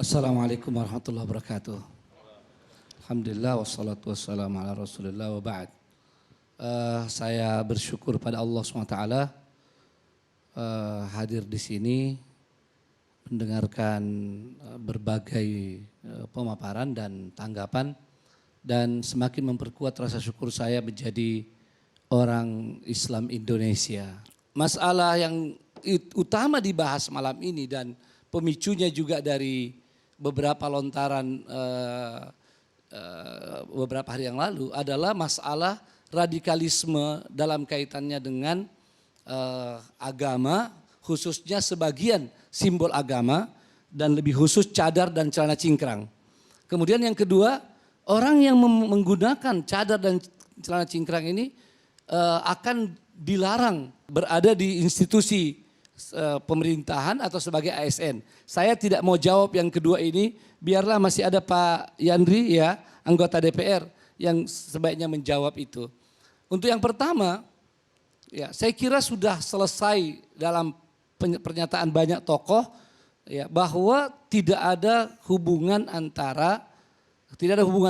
Assalamualaikum warahmatullahi wabarakatuh. Alhamdulillah wassalatu wassalamu ala rasulillah wa ba'd. Saya bersyukur pada Allah SWT hadir di sini mendengarkan berbagai pemaparan dan tanggapan dan semakin memperkuat rasa syukur saya menjadi orang Islam Indonesia. Masalah yang utama dibahas malam ini dan pemicunya juga dari beberapa lontaran beberapa hari yang lalu adalah masalah radikalisme dalam kaitannya dengan agama, khususnya sebagian simbol agama dan lebih khusus cadar dan celana cingkrang. Kemudian yang kedua, orang yang menggunakan cadar dan celana cingkrang ini akan dilarang berada di institusi pemerintahan atau sebagai ASN. Saya tidak mau jawab yang kedua ini, biarlah masih ada Pak Yandri ya, anggota DPR yang sebaiknya menjawab itu. Untuk yang pertama, ya saya kira sudah selesai dalam pernyataan banyak tokoh ya bahwa tidak ada hubungan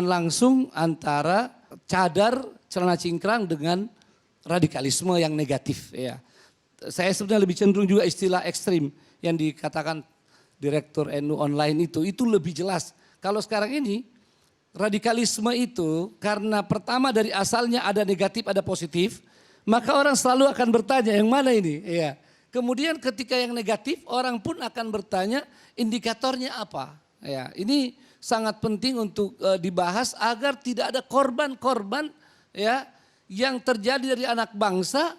langsung antara cadar celana cingkrang dengan radikalisme yang negatif ya. Saya sebenarnya lebih cenderung juga istilah ekstrim yang dikatakan Direktur NU online itu lebih jelas. Kalau sekarang ini radikalisme itu karena pertama dari asalnya ada negatif ada positif, maka orang selalu akan bertanya yang mana ini? Ya. Kemudian ketika yang negatif orang pun akan bertanya indikatornya apa? Ya, ini sangat penting untuk dibahas agar tidak ada korban-korban ya yang terjadi dari anak bangsa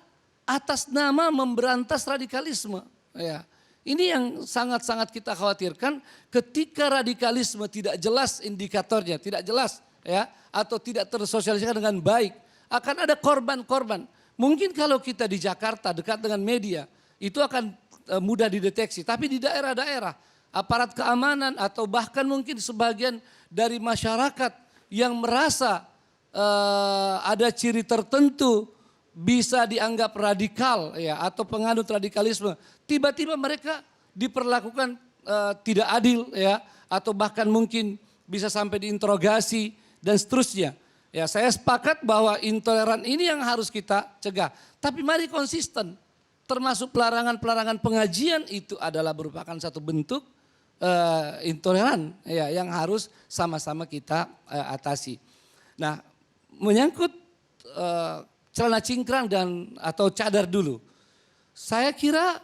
atas nama memberantas radikalisme. Ya. Ini yang sangat-sangat kita khawatirkan ketika radikalisme tidak jelas indikatornya, tidak jelas ya, atau tidak tersosialisasikan dengan baik, akan ada korban-korban. Mungkin kalau kita di Jakarta dekat dengan media, itu akan mudah dideteksi. Tapi di daerah-daerah, aparat keamanan atau bahkan mungkin sebagian dari masyarakat yang merasa ada ciri tertentu bisa dianggap radikal ya atau penganut radikalisme, tiba-tiba mereka diperlakukan tidak adil ya atau bahkan mungkin bisa sampai diinterogasi dan seterusnya. Ya, saya sepakat bahwa intoleran ini yang harus kita cegah. Tapi mari konsisten. Termasuk pelarangan-pelarangan pengajian itu adalah merupakan satu bentuk intoleran ya yang harus sama-sama kita atasi. Nah, menyangkut celana cingkrang dan atau cadar dulu. Saya kira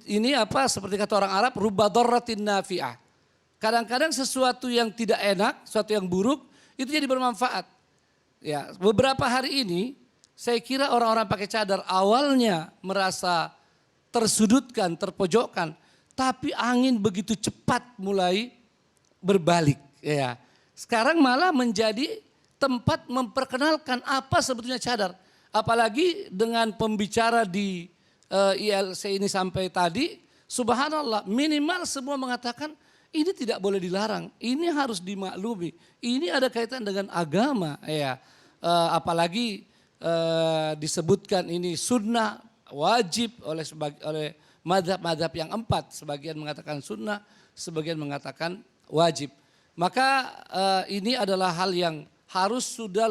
ini apa seperti kata orang Arab rubba darratin nafi'ah. Kadang-kadang sesuatu yang tidak enak, sesuatu yang buruk itu jadi bermanfaat. Ya, beberapa hari ini saya kira orang-orang pakai cadar awalnya merasa tersudutkan, terpojokkan, tapi angin begitu cepat mulai berbalik ya. Sekarang malah menjadi tempat memperkenalkan apa sebetulnya cadar. Apalagi dengan pembicara di ILC ini sampai tadi, subhanallah minimal semua mengatakan ini tidak boleh dilarang, ini harus dimaklumi, ini ada kaitan dengan agama ya. Apalagi disebutkan ini sunnah wajib oleh madhab-madhab yang 4, sebagian mengatakan sunnah, sebagian mengatakan wajib. Maka ini adalah hal yang harus sudah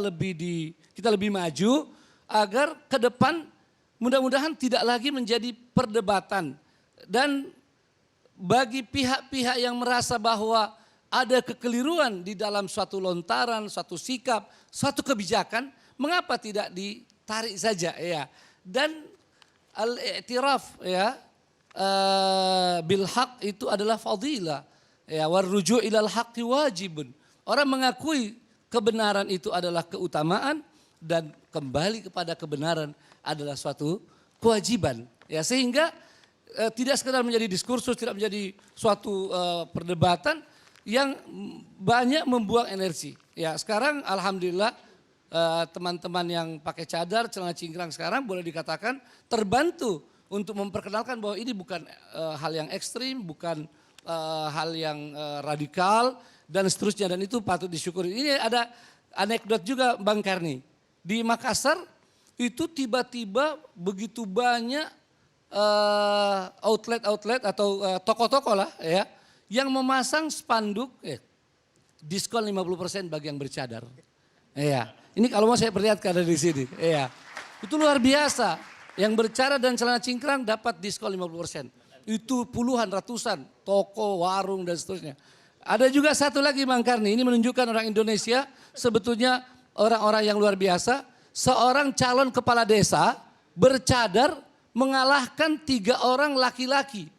kita lebih maju agar ke depan mudah-mudahan tidak lagi menjadi perdebatan. Dan bagi pihak-pihak yang merasa bahwa ada kekeliruan di dalam suatu lontaran, suatu sikap, suatu kebijakan, mengapa tidak ditarik saja ya. Dan al-i'tiraf ya bil haq itu adalah fadilah ya, warruju' ilal haqqi wajibun. Orang mengakui kebenaran itu adalah keutamaan dan kembali kepada kebenaran adalah suatu kewajiban. Ya, sehingga tidak sekedar menjadi diskursus, tidak menjadi suatu perdebatan yang banyak membuang energi. Ya, sekarang alhamdulillah teman-teman yang pakai cadar, celana cingkrang sekarang boleh dikatakan terbantu untuk memperkenalkan bahwa ini bukan hal yang ekstrim, bukan hal yang radikal dan seterusnya, dan itu patut disyukuri. Ini ada anekdot juga Bang Karni. Di Makassar itu tiba-tiba begitu banyak outlet atau toko-toko lah ya yang memasang spanduk diskon 50% bagi yang bercadar. Iya. Ini kalau mau saya perlihatkan dari sini. Iya. Itu luar biasa. Yang bercadar dan celana cingkrang dapat diskon 50%. Itu puluhan, ratusan toko, warung dan seterusnya. Ada juga satu lagi Bang Karni, ini menunjukkan orang Indonesia sebetulnya orang-orang yang luar biasa. Seorang calon kepala desa bercadar mengalahkan 3 orang laki-laki.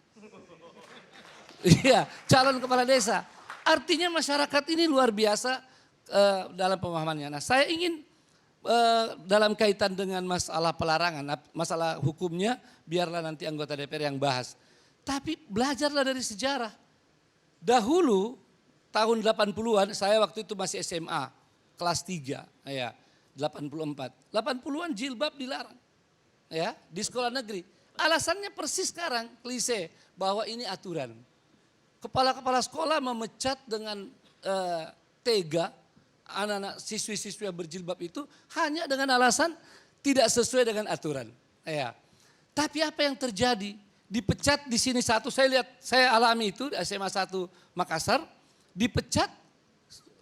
Iya, calon kepala desa. Artinya masyarakat ini luar biasa dalam pemahamannya. Nah, saya ingin dalam kaitan dengan masalah pelarangan, masalah hukumnya biarlah nanti anggota DPR yang bahas. Tapi belajarlah dari sejarah. Dahulu tahun 80-an, saya waktu itu masih SMA, kelas 3, ya, 84. 80-an jilbab dilarang. Ya, di sekolah negeri. Alasannya persis sekarang, klise, bahwa ini aturan. Kepala-kepala sekolah memecat dengan tega anak-anak siswi-siswi yang berjilbab itu hanya dengan alasan tidak sesuai dengan aturan. Ya. Tapi apa yang terjadi? Dipecat di sini satu, saya lihat, saya alami itu di SMA 1 Makassar, dipecat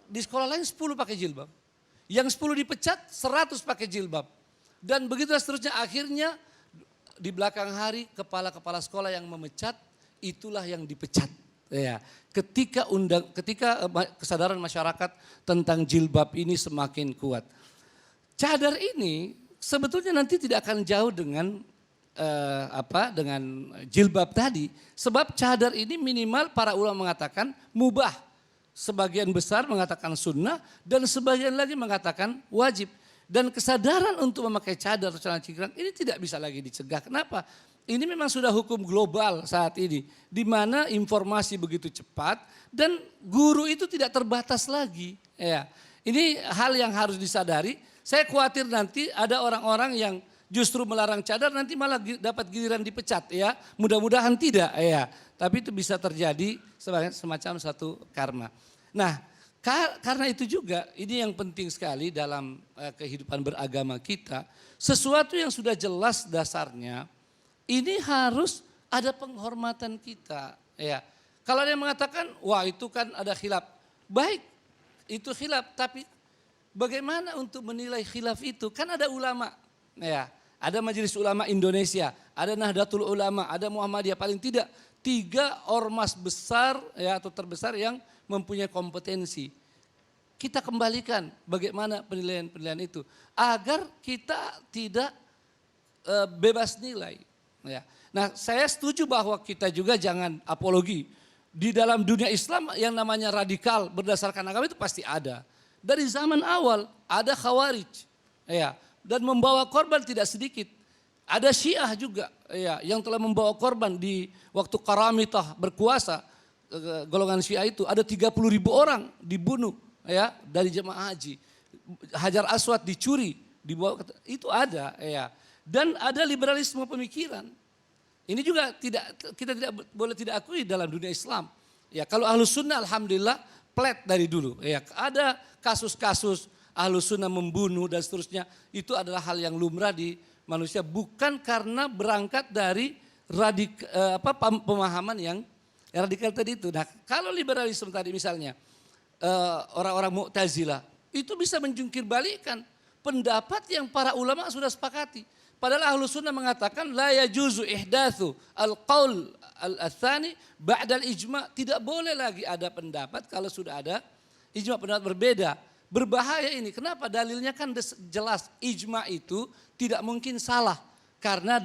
di sekolah lain 10 pakai jilbab. Yang 10 dipecat, 100 pakai jilbab. Dan begitu seterusnya, akhirnya di belakang hari kepala-kepala sekolah yang memecat, itulah yang dipecat. Ya, ketika kesadaran masyarakat tentang jilbab ini semakin kuat. Cadar ini sebetulnya nanti tidak akan jauh dengan dengan jilbab tadi. Sebab cadar ini minimal para ulama mengatakan mubah. Sebagian besar mengatakan sunnah dan sebagian lagi mengatakan wajib. Dan kesadaran untuk memakai cadar atau celana cingkrang ini tidak bisa lagi dicegah. Kenapa? Ini memang sudah hukum global saat ini, di mana informasi begitu cepat dan guru itu tidak terbatas lagi. Ya, ini hal yang harus disadari. Saya khawatir nanti ada orang-orang yang justru melarang cadar nanti malah dapat giliran dipecat. Ya, mudah-mudahan tidak. Ya, tapi itu bisa terjadi semacam satu karma. Nah, karena itu juga ini yang penting sekali dalam kehidupan beragama kita. Sesuatu yang sudah jelas dasarnya. Ini harus ada penghormatan kita. Ya. Kalau ada yang mengatakan, wah itu kan ada khilaf. Baik, itu khilaf. Tapi bagaimana untuk menilai khilaf itu? Kan ada ulama. Ya. Ada Majelis Ulama Indonesia, ada Nahdlatul Ulama, ada Muhammadiyah. Paling tidak 3 ormas besar ya, atau terbesar yang mempunyai kompetensi. Kita kembalikan bagaimana penilaian-penilaian itu. Agar kita tidak bebas nilai. Ya. Nah, saya setuju bahwa kita juga jangan apologi. Di dalam dunia Islam yang namanya radikal berdasarkan agama itu pasti ada. Dari zaman awal ada Khawarij. Ya, dan membawa korban tidak sedikit. Ada Syiah juga ya, yang telah membawa korban di waktu Karamitah berkuasa. Golongan Syiah itu ada 30.000 orang dibunuh ya, dari jemaah haji. Hajar Aswad dicuri, dibawa itu ada ya. Dan ada liberalisme pemikiran. Ini juga kita tidak boleh tidak akui dalam dunia Islam. Ya, kalau Ahlus Sunnah alhamdulillah flat dari dulu. Ya, ada kasus-kasus Ahlus Sunnah membunuh dan seterusnya. Itu adalah hal yang lumrah di manusia, bukan karena berangkat dari pemahaman yang radikal tadi itu. Nah, kalau liberalisme tadi misalnya orang-orang Mu'tazilah itu bisa menjungkir balikan pendapat yang para ulama sudah sepakati. Padahal Ahlus Sunnah mengatakan la yajuzu ihdatsu al-qaul al-tsani ba'da al-ijma'. Tidak boleh lagi ada pendapat kalau sudah ada ijma' pendapat berbeda. Berbahaya ini. Kenapa? Dalilnya kan jelas ijma' itu tidak mungkin salah. Karena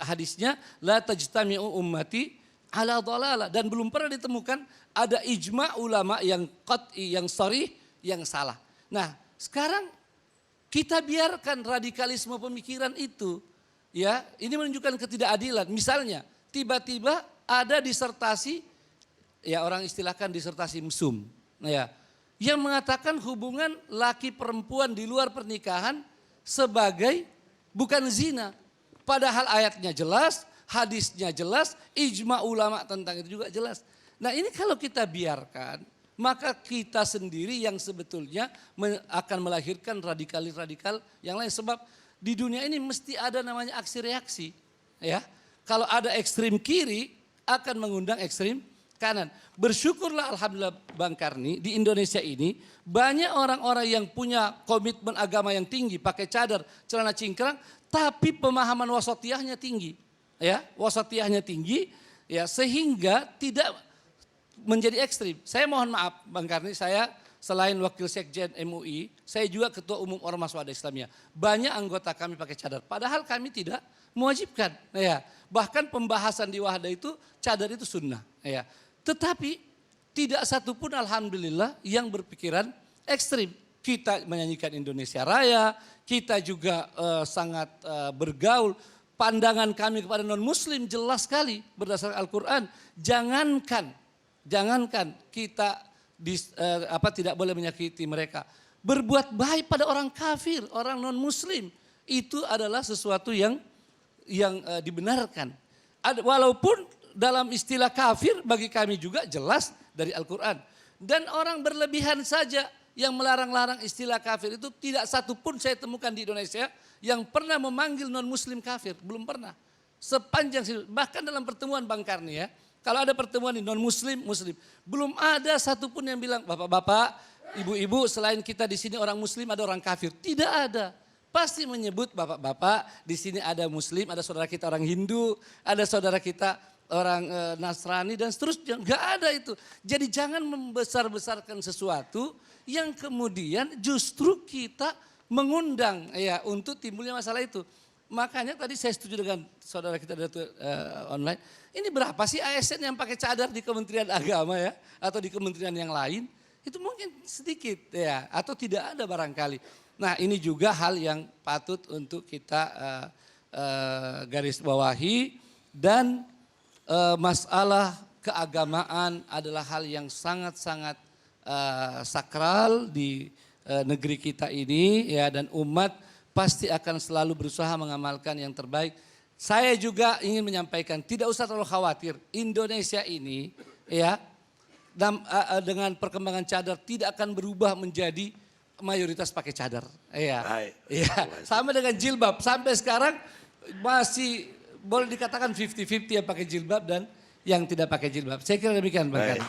hadisnya la tajtami'u ummati ala dhalalah, dan belum pernah ditemukan ada ijma' ulama yang qat'i, yang sharih, yang salah. Nah, sekarang kita biarkan radikalisme pemikiran itu, ya, ini menunjukkan ketidakadilan. Misalnya, tiba-tiba ada disertasi, ya orang istilahkan disertasi mesum, ya, yang mengatakan hubungan laki perempuan di luar pernikahan sebagai bukan zina. Padahal ayatnya jelas, hadisnya jelas, ijma ulama tentang itu juga jelas. Nah ini kalau kita biarkan, maka kita sendiri yang sebetulnya akan melahirkan radikal-radikal yang lain. Sebab di dunia ini mesti ada namanya aksi reaksi. Ya, Kalau ada ekstrim kiri akan mengundang ekstrim kanan. Bersyukurlah alhamdulillah Bang Karni di Indonesia ini banyak orang-orang yang punya komitmen agama yang tinggi, pakai cadar, celana cingkrang, tapi pemahaman wasatiyahnya tinggi. Ya, wasatiyahnya tinggi ya sehingga tidak menjadi ekstrim. Saya mohon maaf Bang Karni, saya selain wakil sekjen MUI, saya juga ketua umum Ormas Wadah Islamiyah. Banyak anggota kami pakai cadar, padahal kami tidak mewajibkan. Ya, bahkan pembahasan di Wahda itu cadar itu sunnah. Ya, tetapi tidak satupun alhamdulillah yang berpikiran ekstrim. Kita menyanyikan Indonesia Raya, kita juga sangat bergaul. Pandangan kami kepada non-muslim jelas sekali berdasarkan Al-Quran. Jangankan kita tidak boleh menyakiti mereka. Berbuat baik pada orang kafir, orang non-muslim. Itu adalah sesuatu yang dibenarkan. Walaupun dalam istilah kafir bagi kami juga jelas dari Al-Quran. Dan orang berlebihan saja yang melarang-larang istilah kafir itu tidak satu pun saya temukan di Indonesia yang pernah memanggil non-muslim kafir. Belum pernah. Bahkan dalam pertemuan Bang Karni ya. Kalau ada pertemuan non-muslim, muslim. Belum ada satupun yang bilang bapak-bapak, ibu-ibu selain kita di sini orang muslim ada orang kafir. Tidak ada. Pasti menyebut bapak-bapak di sini ada muslim, ada saudara kita orang Hindu, ada saudara kita orang Nasrani dan seterusnya. Enggak ada itu. Jadi jangan membesar-besarkan sesuatu yang kemudian justru kita mengundang ya untuk timbulnya masalah itu. Makanya tadi saya setuju dengan saudara kita dari online. Ini berapa sih ASN yang pakai cadar di Kementerian Agama ya atau di kementerian yang lain? Itu mungkin sedikit ya atau tidak ada barangkali. Nah ini juga hal yang patut untuk kita garis bawahi dan masalah keagamaan adalah hal yang sangat-sangat sakral di negeri kita ini ya dan umat pasti akan selalu berusaha mengamalkan yang terbaik. Saya juga ingin menyampaikan tidak usah terlalu khawatir Indonesia ini ya dengan perkembangan cadar tidak akan berubah menjadi mayoritas pakai cadar. Ya, ya. Sama dengan jilbab sampai sekarang masih boleh dikatakan 50-50 yang pakai jilbab dan yang tidak pakai jilbab. Saya kira demikian Bang Karni.